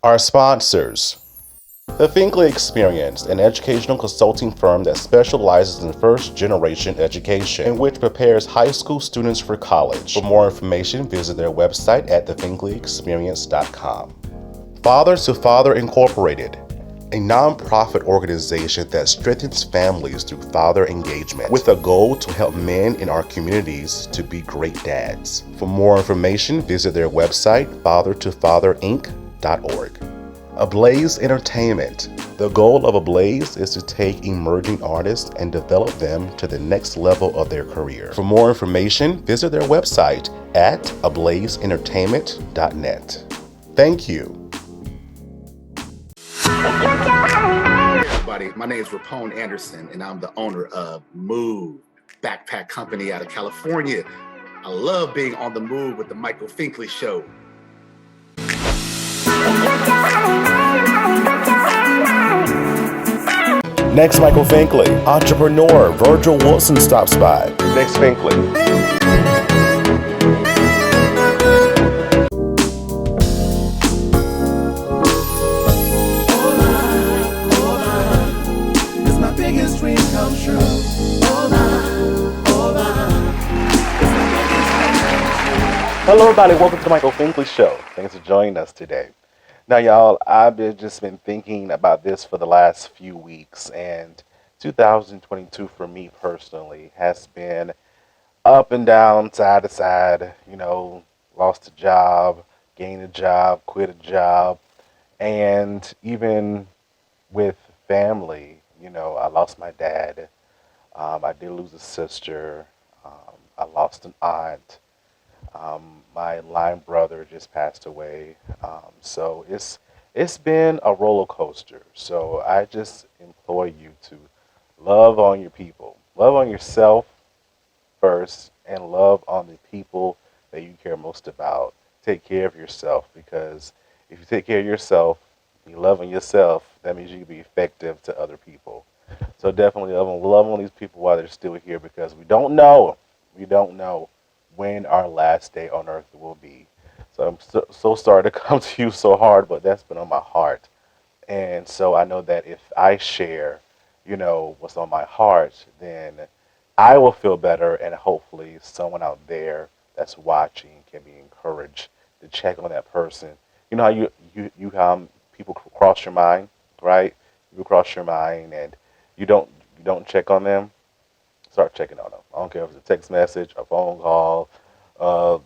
Our sponsors: The Finkley Experience, an educational consulting firm that specializes in first-generation education, in which prepares high school students for college. For more information, visit their website at thefinkleyexperience.com. Father to Father Incorporated, a nonprofit organization that strengthens families through father engagement, with a goal to help men in our communities to be great dads. For more information, visit their website, fathertofatherinc.org. ABLAZE Entertainment. The goal of ABLAZE is to take emerging artists and develop them to the next level of their career. For more information, visit their website at ablazeentertainment.net. Thank you. Everybody, my name is Rapone Anderson, and I'm the owner of Move Backpack Company out of California. I love being on the move with the Michael Finkley Show. Next, Michael Finkley. Entrepreneur Virgil Wilson stops by. Next, Finkley. Hello everybody, welcome to the Michael Finkley Show. Thanks for joining us today. Now y'all, I've just been thinking about this for the last few weeks, and 2022 for me personally has been up and down, side to side, lost a job, gained a job, quit a job, and even with family, I lost my dad, I did lose a sister, I lost an aunt. My line brother just passed away, so it's been a roller coaster. So I just implore you to love on your people, love on yourself first, and love on the people that you care most about. Take care of yourself, because if you take care of yourself, you love on yourself, that means you can be effective to other people. So definitely love on these people while they're still here, because we don't know when our last day on earth will be. So I'm so sorry to come to you so hard, but that's been on my heart. And so I know that if I share, what's on my heart, then I will feel better, and hopefully someone out there that's watching can be encouraged to check on that person. You know how you people cross your mind, right? You cross your mind and you don't check on them. Start checking on them. I don't care if it's a text message, a phone call, a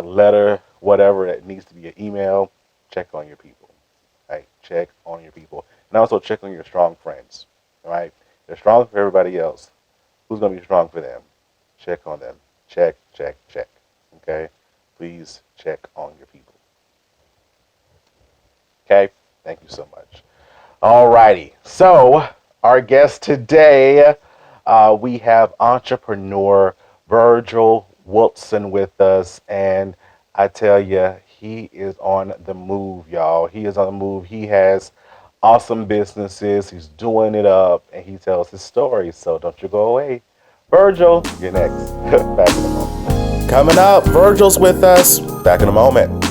letter, whatever it needs to be, an email. Check on your people, right? Check on your people. And also check on your strong friends, right? They're strong for everybody else. Who's going to be strong for them? Check on them. Check, okay? Please check on your people. Okay? Thank you so much. All righty. So, our guest today, we have entrepreneur Virgil Wilson with us, and I tell you, he is on the move, y'all. He is on the move. He has awesome businesses. He's doing it up, and he tells his story, so don't you go away. Virgil, you're next. Back in a moment. Coming up, Virgil's with us. Back in a moment.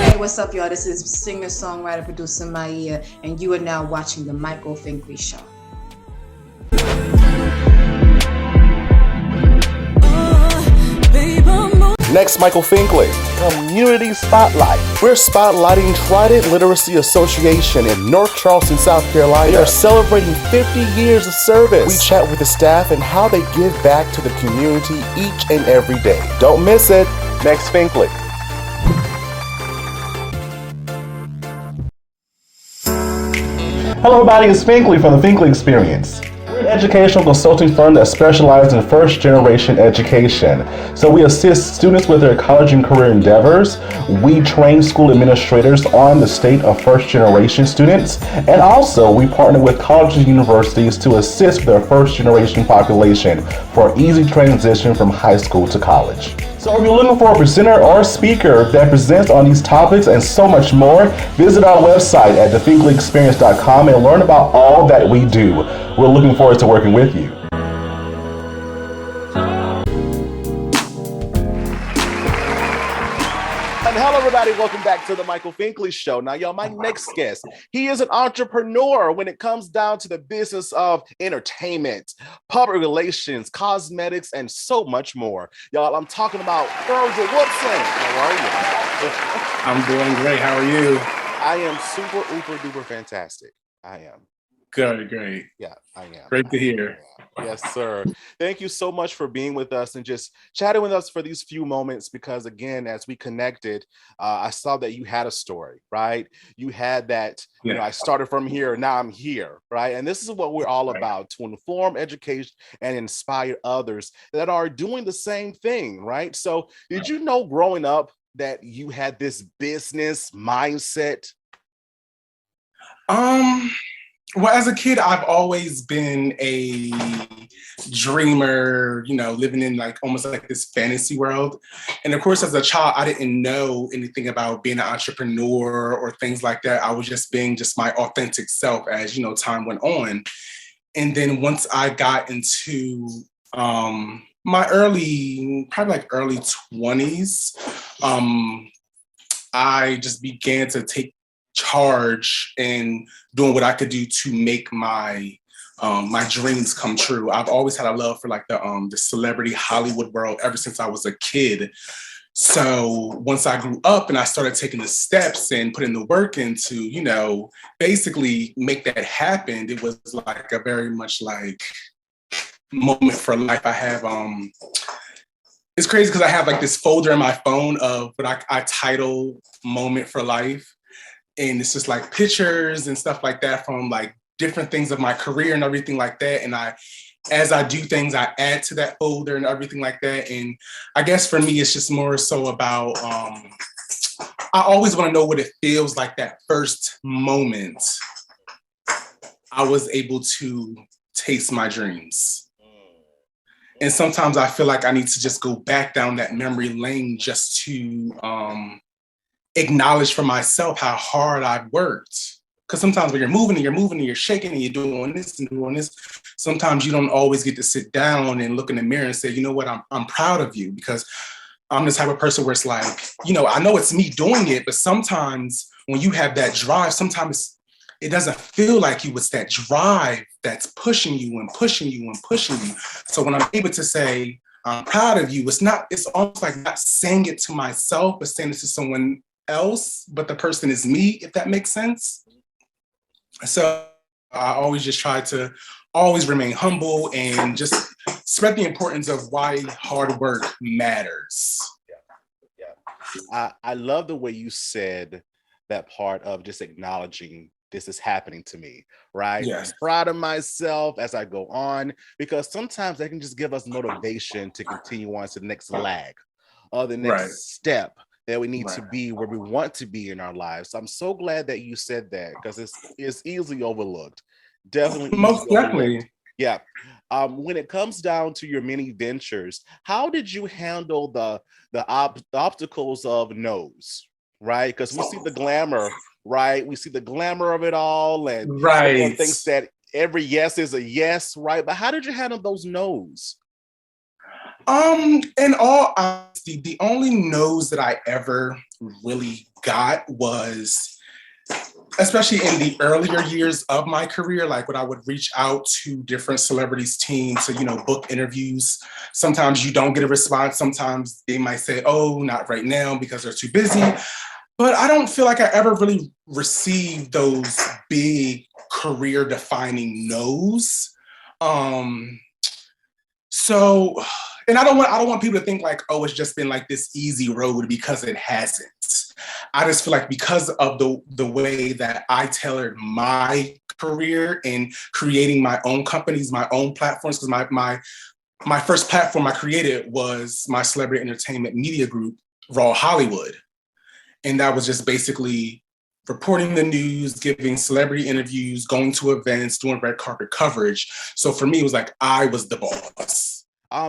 Hey, what's up, y'all? This is singer, songwriter, producer Maya, and you are now watching the Michael Finkley Show. Next, Michael Finkley, Community Spotlight. We're spotlighting Trident Literacy Association in North Charleston, South Carolina. They are celebrating 50 years of service. We chat with the staff and how they give back to the community each and every day. Don't miss it. Next, Finkley. Hello everybody, it's Finkley from the Finkley Experience. We're an educational consulting firm that specializes in first-generation education. So we assist students with their college and career endeavors. We train school administrators on the state of first-generation students. And also, we partner with colleges and universities to assist their first-generation population for easy transition from high school to college. So if you're looking for a presenter or a speaker that presents on these topics and so much more, visit our website at thefinkleyexperience.com and learn about all that we do. We're looking forward to working with you. And hello, everybody. Welcome back to the Michael Finkley Show. Now, y'all, my next guest, he is an entrepreneur when it comes down to the business of entertainment, public relations, cosmetics, and so much more. Y'all, I'm talking about Virgil Wilson. How are you? I'm doing great. How are you? I am super, uber, duper fantastic. I am. Good, great. Yeah, I am. Great to hear. Yes, sir. Thank you so much for being with us and just chatting with us for these few moments, because again, as we connected, I saw that you had a story, right? You had that, you know, I started from here, now I'm here, right? And this is what we're all about, to inform, educate, and inspire others that are doing the same thing, right? So did you know growing up that you had this business mindset? Well, as a kid, I've always been a dreamer, you know, living in like almost like this fantasy world. And of course, as a child, I didn't know anything about being an entrepreneur or things like that. I was just being just my authentic self as, you know, time went on. And then once I got into my early 20s, I just began to take charge and doing what I could do to make my my dreams come true. I've always had a love for like the celebrity Hollywood world ever since I was a kid. So once I grew up and I started taking the steps and putting the work into, you know, basically make that happen, it was like a very much like moment for life. I have it's crazy because I have like this folder in my phone of what I title Moment for Life. And it's just like pictures and stuff like that from like different things of my career and everything like that. And as I do things, I add to that folder and everything like that. And I guess for me, it's just more so about, I always want to know what it feels like that first moment I was able to taste my dreams. And sometimes I feel like I need to just go back down that memory lane just to, acknowledge for myself how hard I've worked. Because sometimes when you're moving and you're shaking and you're doing this and doing this, sometimes you don't always get to sit down and look in the mirror and say, you know what, I'm proud of you. Because I'm the type of person where it's like, you know, I know it's me doing it, but sometimes when you have that drive, sometimes it doesn't feel like you. It's that drive that's pushing you and pushing you and pushing you. So when I'm able to say, I'm proud of you, it's almost like not saying it to myself, but saying it to someone else, but the person is me, if that makes sense. So I always just try to always remain humble and just spread the importance of why hard work matters. Yeah. I love the way you said that part of just acknowledging this is happening to me, right? Yes. I'm proud of myself as I go on, because sometimes that can just give us motivation to continue on to the next lag or the next step that we need to be where we want to be in our lives. So I'm so glad that you said that, because it's easily overlooked. Definitely. Most definitely. Yeah. When it comes down to your many ventures, how did you handle the obstacles of no's, right? Because we see the glamour, right? We see the glamour of it all, and everyone thinks that every yes is a yes, right? But how did you handle those no's? In all honesty, the only no's that I ever really got was, especially in the earlier years of my career, like when I would reach out to different celebrities' teams to, you know, book interviews. Sometimes you don't get a response. Sometimes they might say, oh, not right now because they're too busy. But I don't feel like I ever really received those big career defining no's. So, and I don't want people to think like, oh, it's just been like this easy road, because it hasn't. I just feel like because of the way that I tailored my career in creating my own companies, my own platforms, because my first platform I created was my celebrity entertainment media group, Raw Hollywood. And that was just basically reporting the news, giving celebrity interviews, going to events, doing red carpet coverage. So for me, it was like I was the boss.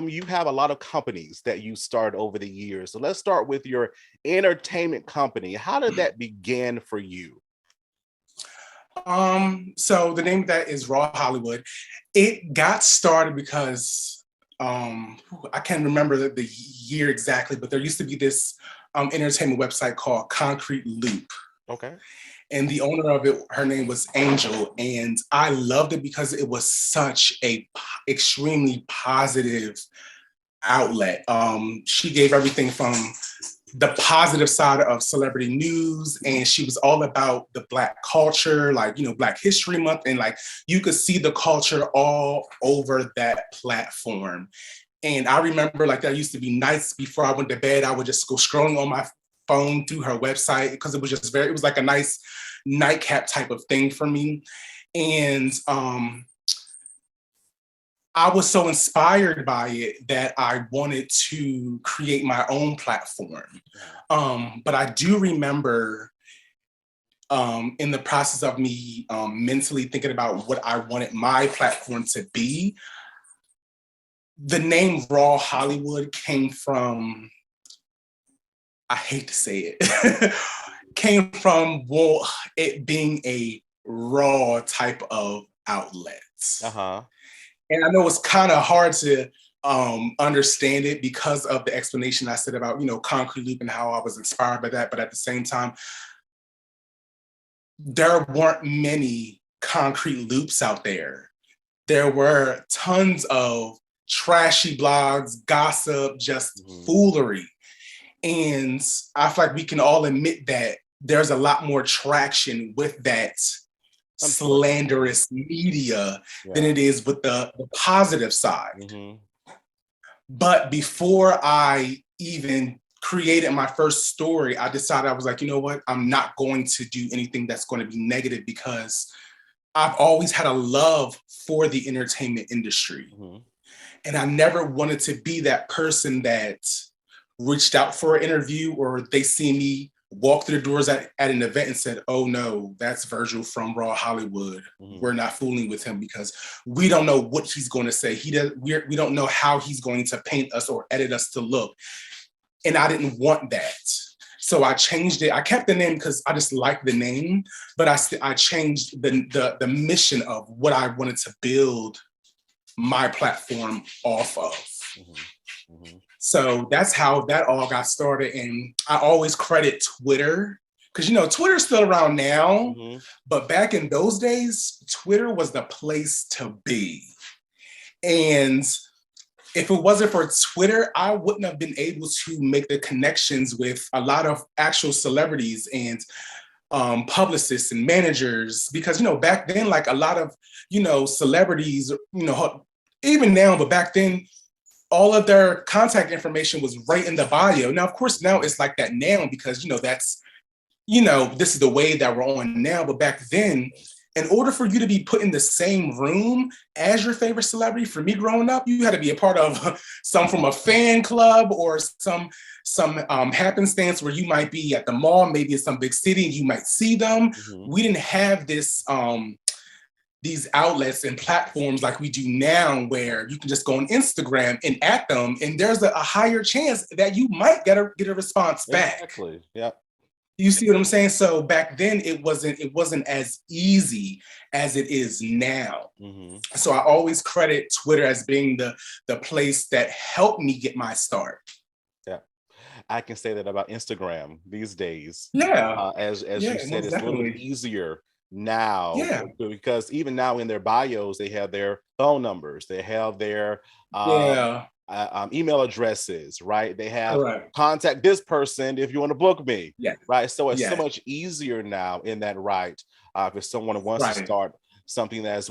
You have a lot of companies that you started over the years. So let's start with your entertainment company. How did that begin for you? So the name of that is Raw Hollywood. It got started because I can't remember the year exactly, but there used to be this entertainment website called Concrete Loop. Okay. And the owner of it, her name was Angel, and I loved it because it was such a extremely positive outlet. She gave everything from the positive side of celebrity news, and she was all about the Black culture, like, Black History Month, and like you could see the culture all over that platform. And I remember, like, there used to be nights before I went to bed, I would just go scrolling on my phone through her website because it was just it was like a nice nightcap type of thing for me. And I was so inspired by it that I wanted to create my own platform. But I do remember in the process of me mentally thinking about what I wanted my platform to be, the name Raw Hollywood came from, I hate to say it, came from it being a raw type of outlet. Uh-huh. And I know it's kind of hard to understand it because of the explanation I said about, Concrete Loop and how I was inspired by that. But at the same time, there weren't many concrete loops out there. There were tons of trashy blogs, gossip, just foolery. And I feel like we can all admit that there's a lot more traction with that slanderous media than it is with the positive side. But before I even created my first story, I decided, I was like, you know what? I'm not going to do anything that's going to be negative because I've always had a love for the entertainment industry. And I never wanted to be that person that reached out for an interview or they see me walk through the doors at an event and said, oh no, that's Virgil from Raw Hollywood. We're not fooling with him because we don't know what he's going to say. We don't know how he's going to paint us or edit us to look. And I didn't want that. So I changed it. I kept the name because I just liked the name, but I changed the mission of what I wanted to build my platform off of. So that's how that all got started. And I always credit Twitter because, Twitter's still around now, but back in those days, Twitter was the place to be. And if it wasn't for Twitter, I wouldn't have been able to make the connections with a lot of actual celebrities and publicists and managers, because, back then, like a lot of, celebrities, even now, but back then, all of their contact information was right in the bio. Now, of course, now it's like that now because, that's, this is the way that we're on now. But back then, in order for you to be put in the same room as your favorite celebrity, for me growing up, you had to be a part of some from a fan club or some happenstance where you might be at the mall, maybe in some big city, and you might see them. We didn't have this these outlets and platforms like we do now, where you can just go on Instagram and at them, and there's a higher chance that you might get a response back. Exactly. Yeah. You see what I'm saying? So back then it wasn't as easy as it is now. So I always credit Twitter as being the place that helped me get my start. Yeah. I can say that about Instagram these days. Yeah. As you said, it's a little bit easier now, because even now in their bios they have their phone numbers, they have their email addresses, right? They have contact this person if you want to book me, right? So it's so much easier now in that, right? If someone wants to start something as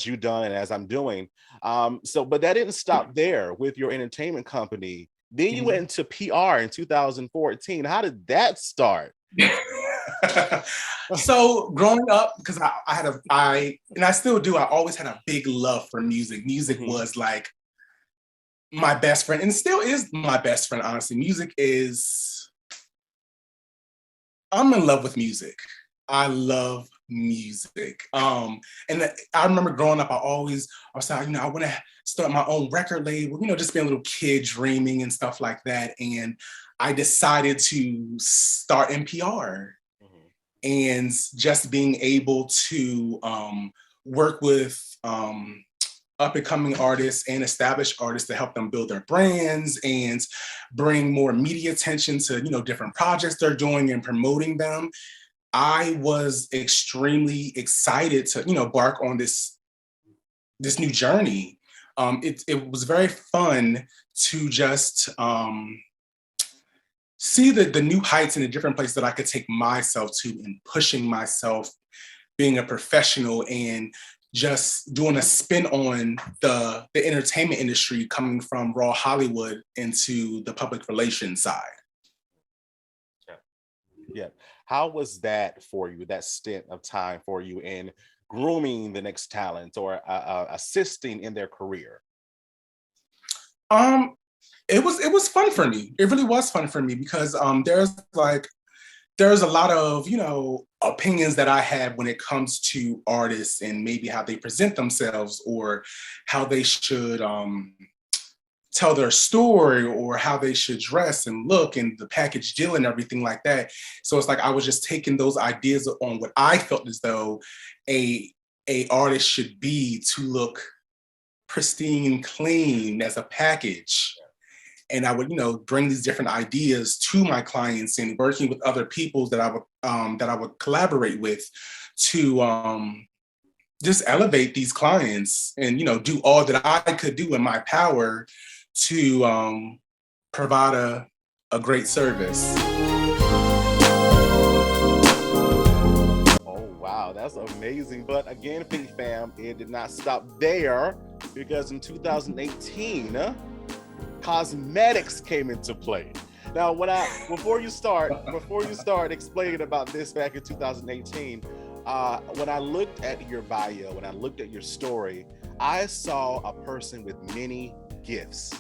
you done and as I'm doing, but that didn't stop there with your entertainment company. Then you went into PR in 2014. How did that start? So growing up, because I still do, I always had a big love for music. Music was like my best friend, and still is my best friend, honestly. I'm in love with music. I love music. And I remember growing up, I was like, I want to start my own record label, just being a little kid dreaming and stuff like that. And I decided to start NPR. And just being able to work with up and coming artists and established artists to help them build their brands and bring more media attention to, different projects they're doing and promoting them. I was extremely excited to, embark on this new journey. It was very fun to just see the new heights and the different places that I could take myself to, and pushing myself, being a professional, and just doing a spin on the entertainment industry, coming from raw Hollywood into the public relations side. Yeah. How was that for you, that stint of time for you in grooming the next talent or assisting in their career? It was fun for me. It really was fun for me because there's a lot of, opinions that I have when it comes to artists and maybe how they present themselves or how they should tell their story or how they should dress and look and the package deal and everything like that. So it's like I was just taking those ideas on what I felt as though a artist should be to look pristine, clean as a package. And I would, bring these different ideas to my clients and working with other people that I would collaborate with to just elevate these clients and, do all that I could do in my power to provide a great service. Oh, wow, that's amazing. But again, Fink Fam, it did not stop there, because in 2018, cosmetics came into play. Now, before you start explaining about this back in 2018, when I looked at your bio, when I looked at your story, I saw a person with many gifts.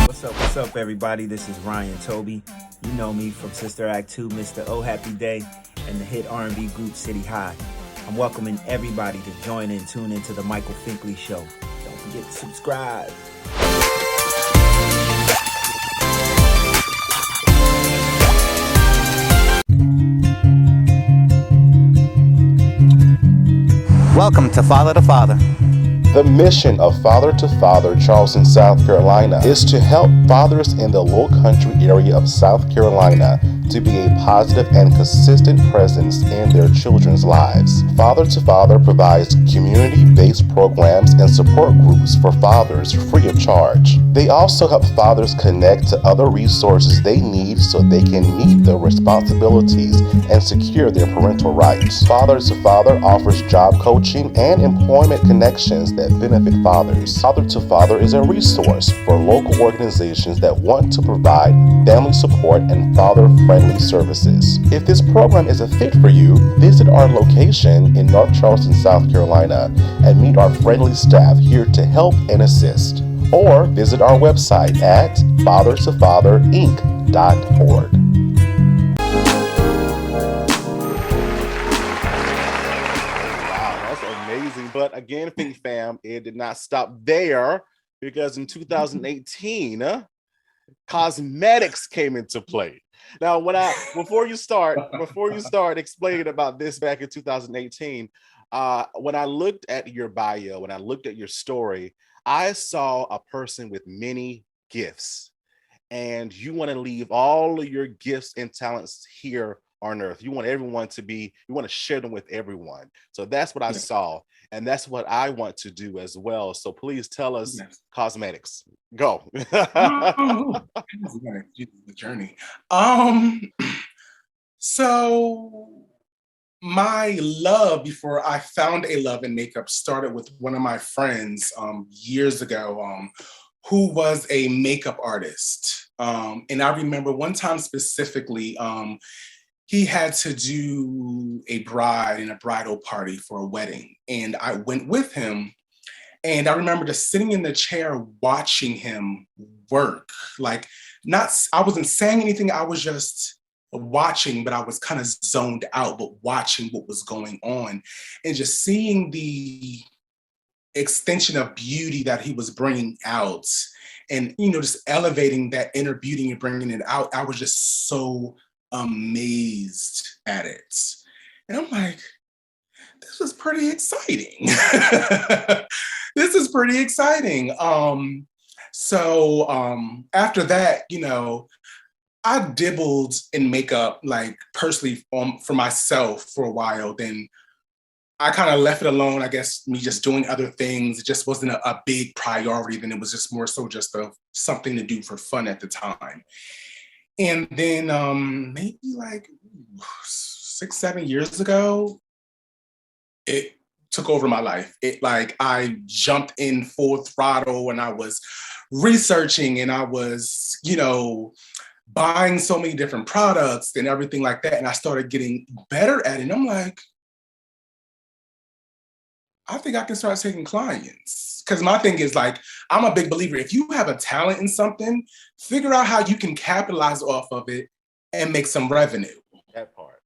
What's up, everybody? This is Ryan Toby. You know me from Sister Act 2, Mr. Oh Happy Day, and the hit R&B group City High. I'm welcoming everybody to join and tune into the Michael Finkley Show. Don't forget to subscribe. Welcome to Father to Father. The mission of Father to Father Charleston, South Carolina is to help fathers in the Low Country area of South Carolina to be a positive and consistent presence in their children's lives. Father to Father provides community-based programs and support groups for fathers free of charge. They also help fathers connect to other resources they need so they can meet their responsibilities and secure their parental rights. Father to Father offers job coaching and employment connections that benefit fathers. Father to Father is a resource for local organizations that want to provide family support and father-friendly services. If this program is a fit for you, visit our location in North Charleston, South Carolina, and meet our friendly staff here to help and assist. Or visit our website at fathertofatherinc.org. But again, Fink Fam, it did not stop there, because in 2018, cosmetics came into play. Now, before you start explaining about this back in 2018, when I looked at your bio, when I looked at your story, I saw a person with many gifts, and you want to leave all of your gifts and talents here on earth. You want you want to share them with everyone. So that's what I saw. And that's what I want to do as well. So please tell us, cosmetics. Go. Cosmetics, the journey. So my love, before I found a love in makeup, started with one of my friends years ago, who was a makeup artist. And I remember one time specifically, he had to do a bride in a bridal party for a wedding. And I went with him. And I remember just sitting in the chair watching him work. I wasn't saying anything. I was just watching, but I was kind of zoned out, but watching what was going on and just seeing the extension of beauty that he was bringing out and, just elevating that inner beauty and bringing it out. I was just so amazed at it. And I'm like, this is pretty exciting. This is pretty exciting. So after that, I dibbled in makeup, like personally for myself for a while. Then I kind of left it alone. I guess me just doing other things. It just wasn't a big priority. Then it was just more so just something to do for fun at the time. And then maybe like 6-7 years ago, it took over my life. I jumped in full throttle and I was researching and I was, buying so many different products and everything like that. And I started getting better at it. And I'm like, I think I can start taking clients. Because my thing is like, I'm a big believer. If you have a talent in something, figure out how you can capitalize off of it and make some revenue. That part.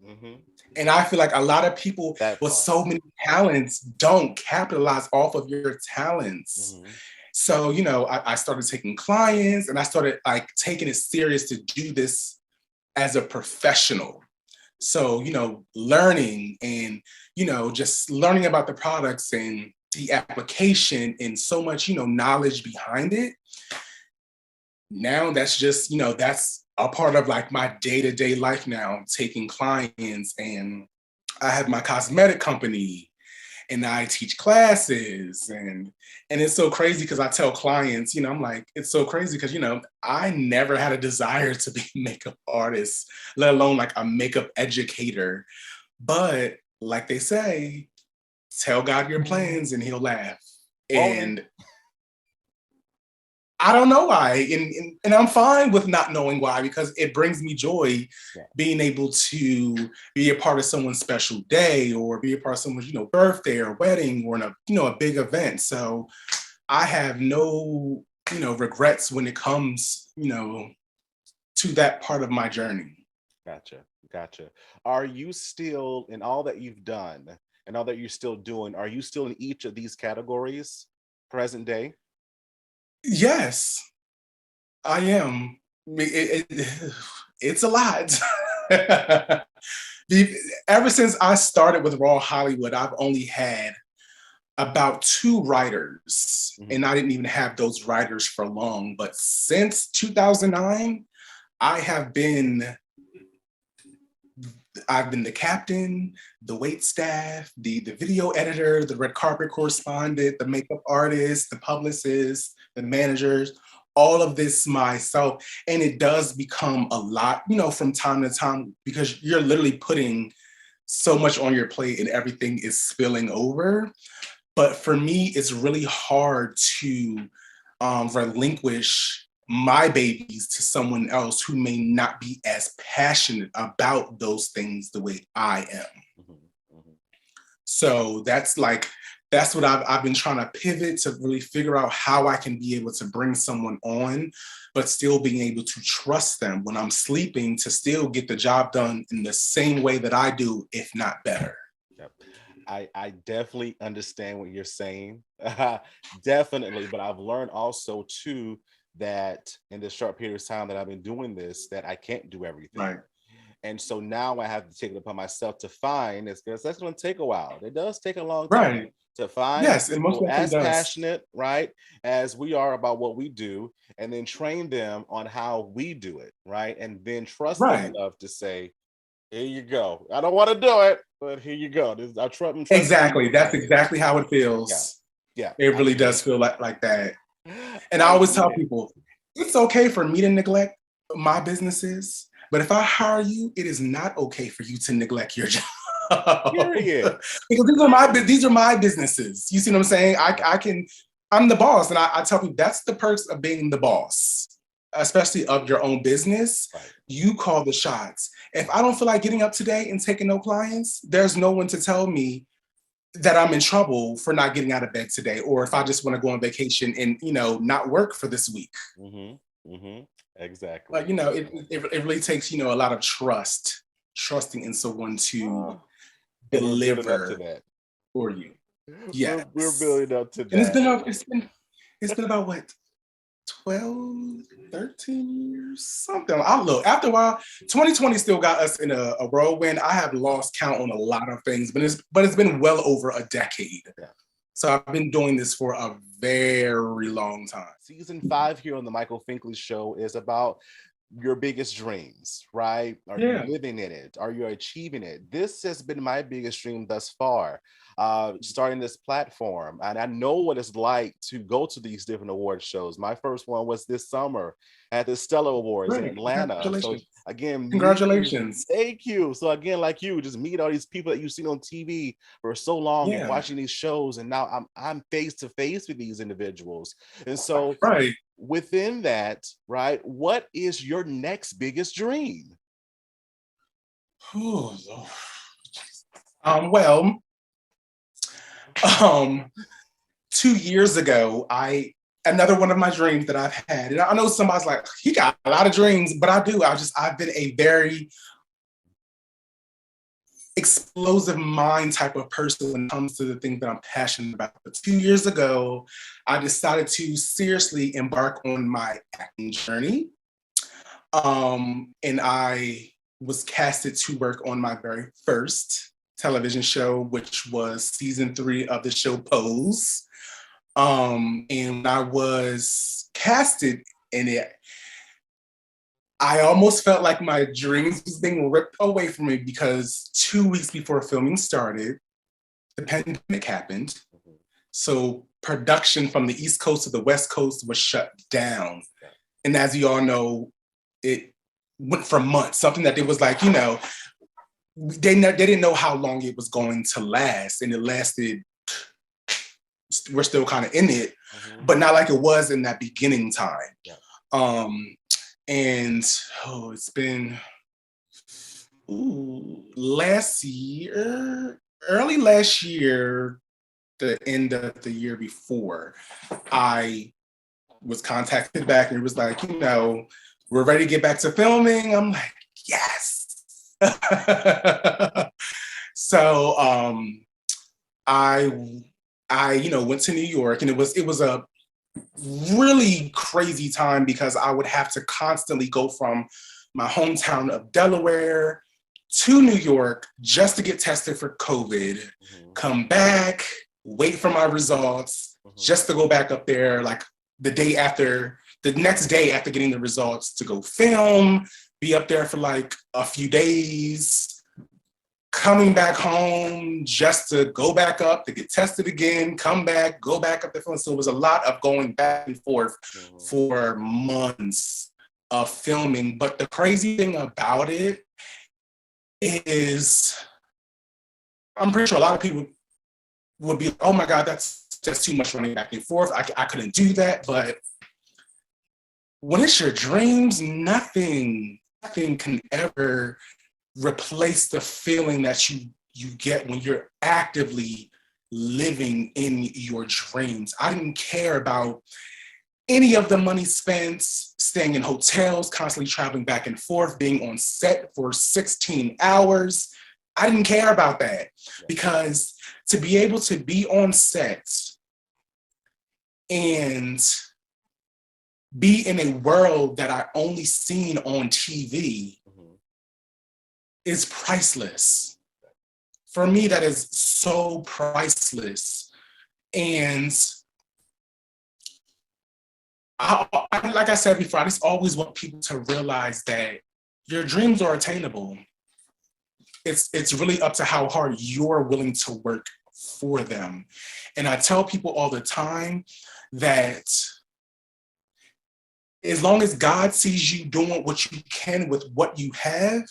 Mm-hmm. And I feel like a lot of people with so many talents don't capitalize off of your talents. Mm-hmm. So, I started taking clients and I started like taking it serious to do this as a professional. So, learning and, just learning about the products and the application and so much, knowledge behind it. Now that's just, that's a part of like my day-to-day life now, taking clients. And I have my cosmetic company and I teach classes and it's so crazy because I tell clients, I'm like, it's so crazy because, I never had a desire to be a makeup artist, let alone like a makeup educator. But like they say, tell God your plans and he'll laugh. And I don't know why. And I'm fine with not knowing why, because it brings me joy being able to be a part of someone's special day or be a part of someone's, birthday or wedding or a big event. So I have no, regrets when it comes, to that part of my journey. Gotcha. Are you still, in all that you've done and all that you're still doing, are you still in each of these categories present day? Yes, I am. It's a lot. Ever since I started with Raw Hollywood, I've only had about 2 writers, and I didn't even have those writers for long. But since 2009, I've been the captain, the wait staff, the video editor, the red carpet correspondent, the makeup artist, the publicist, the managers, all of this myself. And it does become a lot, from time to time, because you're literally putting so much on your plate and everything is spilling over. But for me, it's really hard to relinquish my babies to someone else who may not be as passionate about those things the way I am. So that's what I've been trying to pivot to really figure out how I can be able to bring someone on, but still being able to trust them when I'm sleeping to still get the job done in the same way that I do, if not better. Yep. I definitely understand what you're saying. Definitely. But I've learned also too, that in this short period of time that I've been doing this, that I can't do everything. Right. And so now I have to take it upon myself to find this, because that's going to take a while. It does take a long time to find people as passionate, right, as we are about what we do, and then train them on how we do it, right? And then trust them enough to say, here you go. I don't want to do it, but here you go. I trust exactly. That's exactly how it feels. Yeah. It really does feel like that. And I always tell people, it's okay for me to neglect my businesses, but if I hire you, it is not okay for you to neglect your job. Period. Because these are my businesses. You see what I'm saying? I'm the boss. And I tell people that's the perks of being the boss, especially of your own business. Right. You call the shots. If I don't feel like getting up today and taking no clients, there's no one to tell me that I'm in trouble for not getting out of bed today, or if I just want to go on vacation and, not work for this week. Exactly. But, it really takes, a lot of trusting in someone to deliver for you. Yeah. We're building up to that. And it's been about what? 12, 13 years, something. I'll look. After a while, 2020 still got us in a whirlwind. I have lost count on a lot of things, but it's been well over a decade. Yeah. So I've been doing this for a very long time. Season 5 here on the Michael Finkley Show is about your biggest dreams, right? Are you living in it? Are you achieving it? This has been my biggest dream thus far, starting this platform. And I know what it's like to go to these different award shows. My first one was this summer at the Stella Awards in Atlanta. So again, congratulations. Thank you. So again, like you, just meet all these people that you've seen on TV for so long and watching these shows. And now I'm face to face with these individuals. And so within that, right, what is your next biggest dream? Well, 2 years ago, another one of my dreams that I've had, and I know somebody's like, he got a lot of dreams, but I do. I've been a very explosive mind type of person when it comes to the things that I'm passionate about. But 2 years ago, I decided to seriously embark on my acting journey. And I was casted to work on my very first television show, which was season 3 of the show Pose. And when I was casted in it, I almost felt like my dreams was being ripped away from me because 2 weeks before filming started, the pandemic happened. So production from the East Coast to the West Coast was shut down. And as you all know, it went for months, something that it was like, you know, they didn't know how long it was going to last. And it lasted, we're still kind of in it, but not like it was in that beginning time. And it's been last year, early last year, the end of the year before, I was contacted back and it was like, you know, we're ready to get back to filming. I'm like, yes. So I you know, went to New York, and it was a really crazy time because I would have to constantly go from my hometown of Delaware to New York just to get tested for COVID, come back, wait for my results, just to go back up there like the next day after getting the results to go film, be up there for like a few days, coming back home just to go back up to get tested again, come back, go back up the film. So it was a lot of going back and forth for months of filming. But the crazy thing about it is, I'm pretty sure a lot of people would be like, oh my God, that's too much running back and forth. I couldn't do that. But when it's your dreams, nothing can ever replace the feeling that you get when you're actively living in your dreams. I didn't care about any of the money spent, staying in hotels, constantly traveling back and forth, being on set for 16 hours. I didn't care about that, because to be able to be on set and be in a world that I only seen on TV is priceless. For me, that is so priceless. And like I said before, I just always want people to realize that your dreams are attainable. It's really up to how hard you're willing to work for them. And I tell people all the time that as long as God sees you doing what you can with what you have,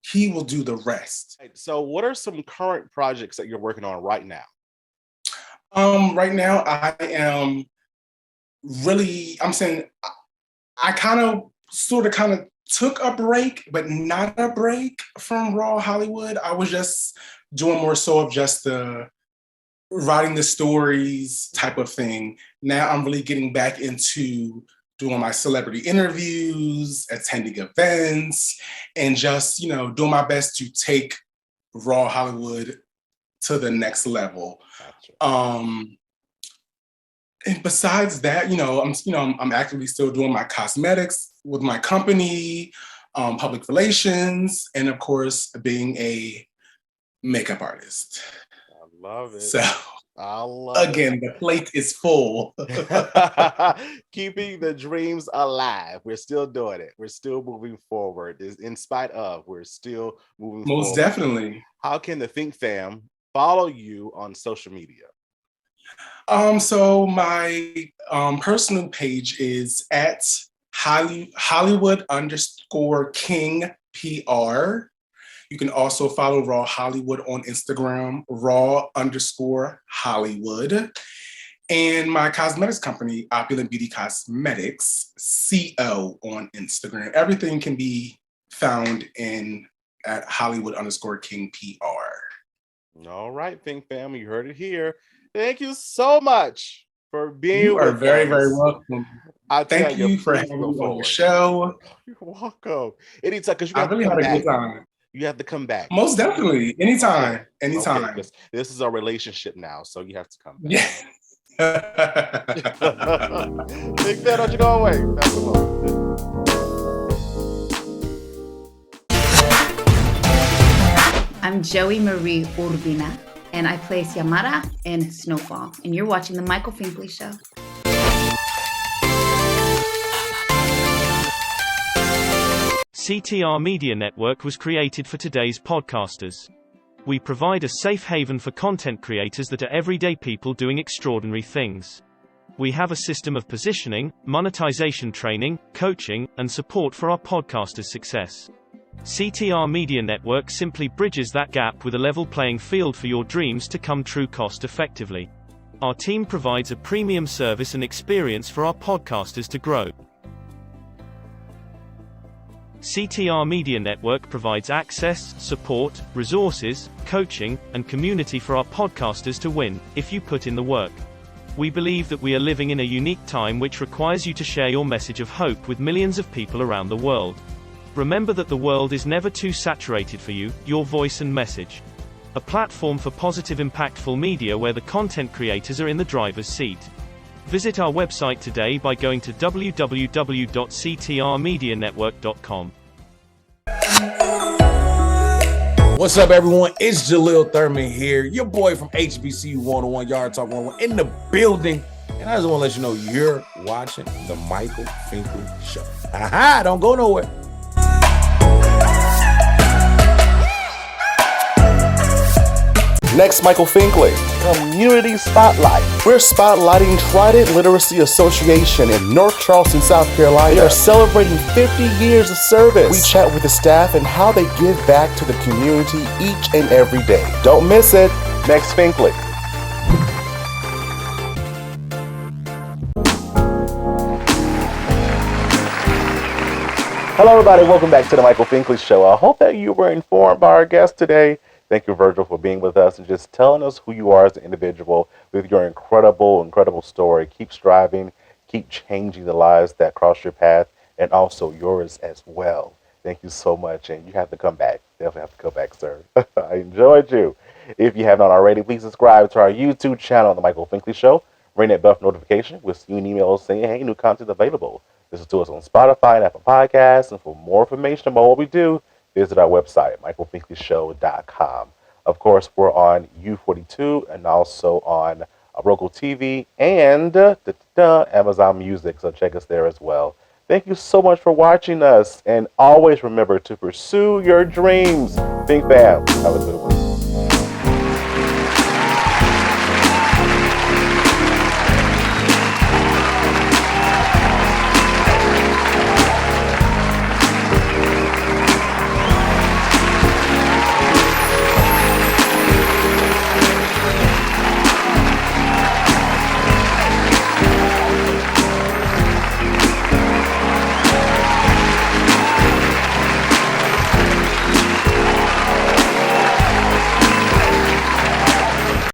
He will do the rest. So what are some current projects that you're working on right now? Right now, I am really, I'm saying, I kind of took a break, but not a break from Raw Hollywood. I was just doing more so of just the writing the stories type of thing. Now I'm really getting back into doing my celebrity interviews, attending events, and just, you know, doing my best to take Raw Hollywood to the next level. Gotcha. And besides that, I'm actively still doing my cosmetics with my company, public relations, and of course, being a makeup artist. I love it. So I love again, the plate is full. Keeping the dreams alive. We're still doing it. We're still moving forward. In spite of, we're still moving forward. Most definitely. How can the Think Fam follow you on social media? So my personal page is at Hollywood_King PR. You can also follow Raw Hollywood on Instagram, Raw_Hollywood. And my cosmetics company, Opulent Beauty Cosmetics, CO on Instagram. Everything can be found at Hollywood_King PR. All right, Think Fam, you heard it here. Thank you so much for being You are with very, us. very welcome. Thank you for having me on your show. You're welcome. Anytime, because I really had a good time. You have to come back. Most definitely. Anytime. Anytime. Okay, this is our relationship now, so you have to come back. Yeah. Big fan, don't you go away. That's the moment. I'm Joey Marie Urbina, and I play Xiomara in Snowfall. And you're watching The Michael Finkley Show. CTR Media Network was created for today's podcasters. We provide a safe haven for content creators that are everyday people doing extraordinary things. We have a system of positioning, monetization training, coaching, and support for our podcasters' success. CTR Media Network simply bridges that gap with a level playing field for your dreams to come true cost effectively. Our team provides a premium service and experience for our podcasters to grow. CTR Media Network provides access, support, resources, coaching, and community for our podcasters to win, if you put in the work. We believe that we are living in a unique time which requires you to share your message of hope with millions of people around the world. Remember that the world is never too saturated for you, your voice and message. A platform for positive, impactful media where the content creators are in the driver's seat. Visit our website today by going to www.ctrmedianetwork.com. What's up, everyone? It's Jaleel Thurman here, your boy from HBCU 101 Yard Talk 101 in the building. And I just want to let you know you're watching The Michael Finkley Show. Aha! Don't go nowhere. Next, Michael Finkley, Community Spotlight. We're spotlighting Trident Literacy Association in North Charleston, South Carolina. They are celebrating 50 years of service. We chat with the staff and how they give back to the community each and every day. Don't miss it. Next, Finkley. Hello, everybody. Welcome back to the Michael Finkley Show. I hope that you were informed by our guest today. Thank you, Virgil, for being with us and just telling us who you are as an individual with your incredible story. Keep striving, keep changing the lives that cross your path, and also yours as well. Thank you so much, and you have to come back. Definitely have to come back, sir. I enjoyed you. If you have not already, please subscribe to our YouTube channel, The Michael Finkley Show. Ring that bell for notification. We'll see you an email saying, hey, new content available. Listen to us on Spotify and Apple Podcasts, and for more information about what we do, visit our website, michaelfinkleyshow.com. Of course, we're on U42 and also on RokuTV and Amazon Music, so check us there as well. Thank you so much for watching us, and always remember to pursue your dreams. Think Fam. Have a good one.